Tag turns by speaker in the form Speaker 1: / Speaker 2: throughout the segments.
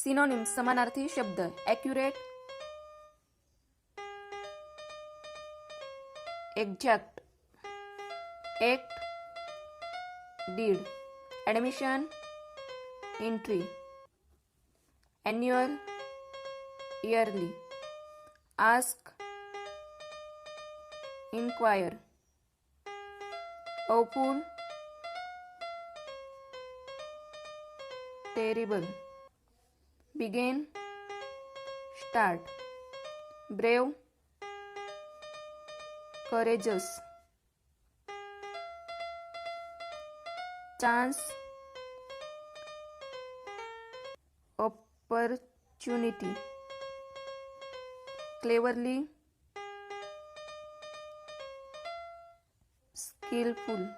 Speaker 1: synonyms समानार्थी शब्द accurate, exact, act, deed, admission, entry, annual, yearly, ask, inquire, awful, terrible, begin, start, brave, courageous, chance, opportunity, cleverly, skillful,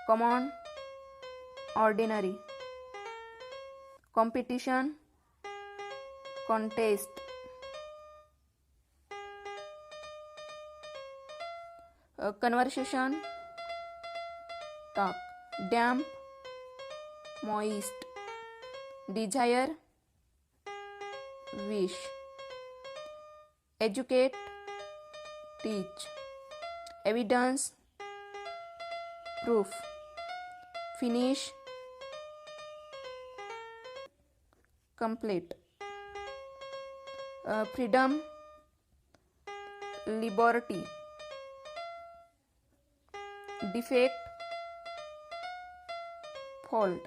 Speaker 1: common, ordinary, competition, contest, conversation, talk, damp, moist, desire, wish, educate, teach, evidence, proof, finish, complete, freedom, liberty, defect, fault,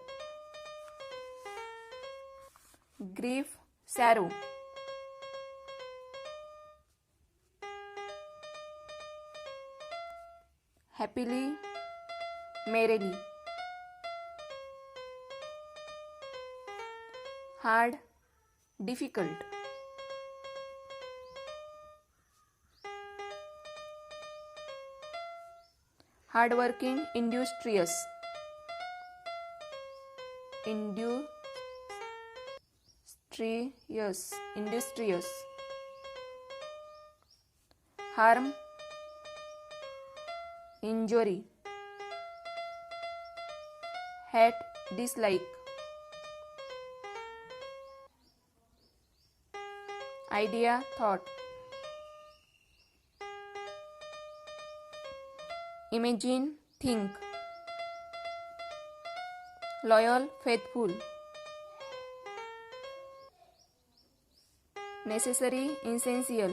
Speaker 1: grief, sorrow, happily, merrily, hard, difficult, hardworking, industrious, industrious, harm, injury, hate, dislike, idea, thought, imagine, think, loyal, faithful, necessary, essential,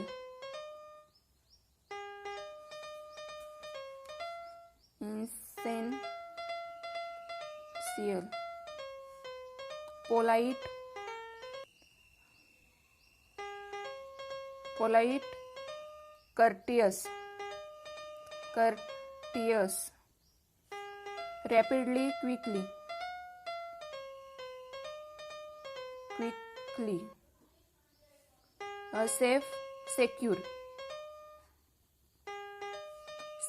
Speaker 1: polite, courteous, rapidly, quickly, safe, secure,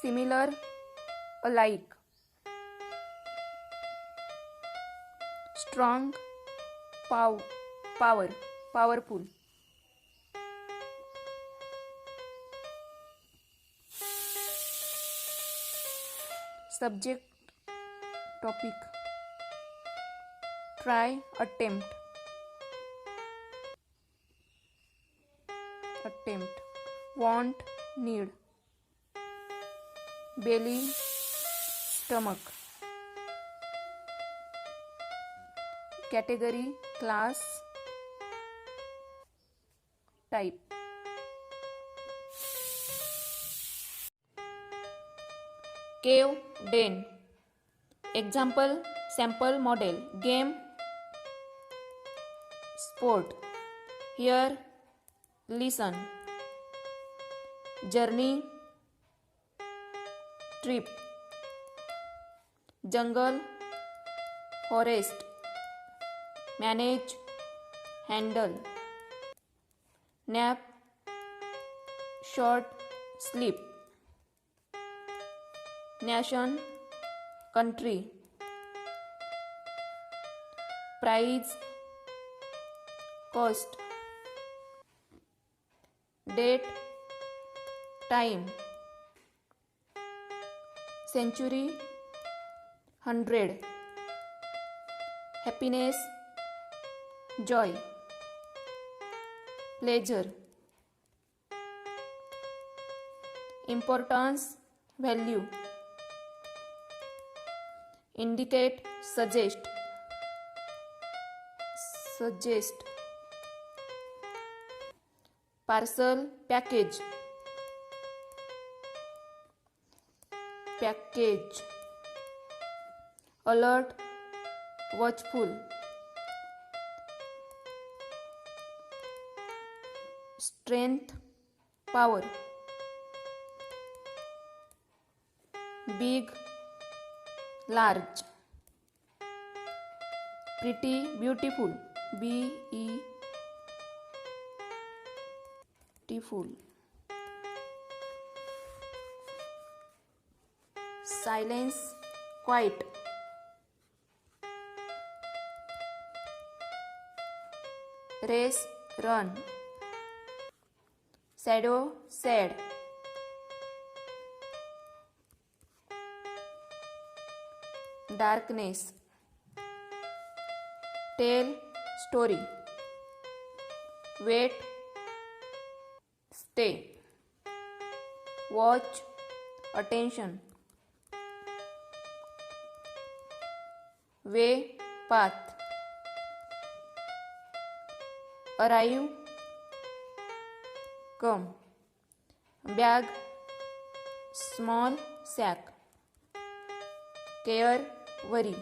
Speaker 1: similar, alike, strong, powerful, subject, topic, try, attempt, want, need, belly, stomach, category, class, type, cave, den, example, sample, model, game, sport, hear, listen, journey, trip, jungle, forest, manage, handle, nap, short, sleep, nation, country, price, cost, date, time, century, 100, happiness, joy, pleasure, importance, value, indicate, suggest, parcel, package, alert, watchful, strength, power, big, large, pretty, beautiful, beautiful, silence, quiet, race, run, shadow, sad, darkness, tell, story, wait, stay, watch, attention, way, path, arrive, come, bag, small sack, care, worry,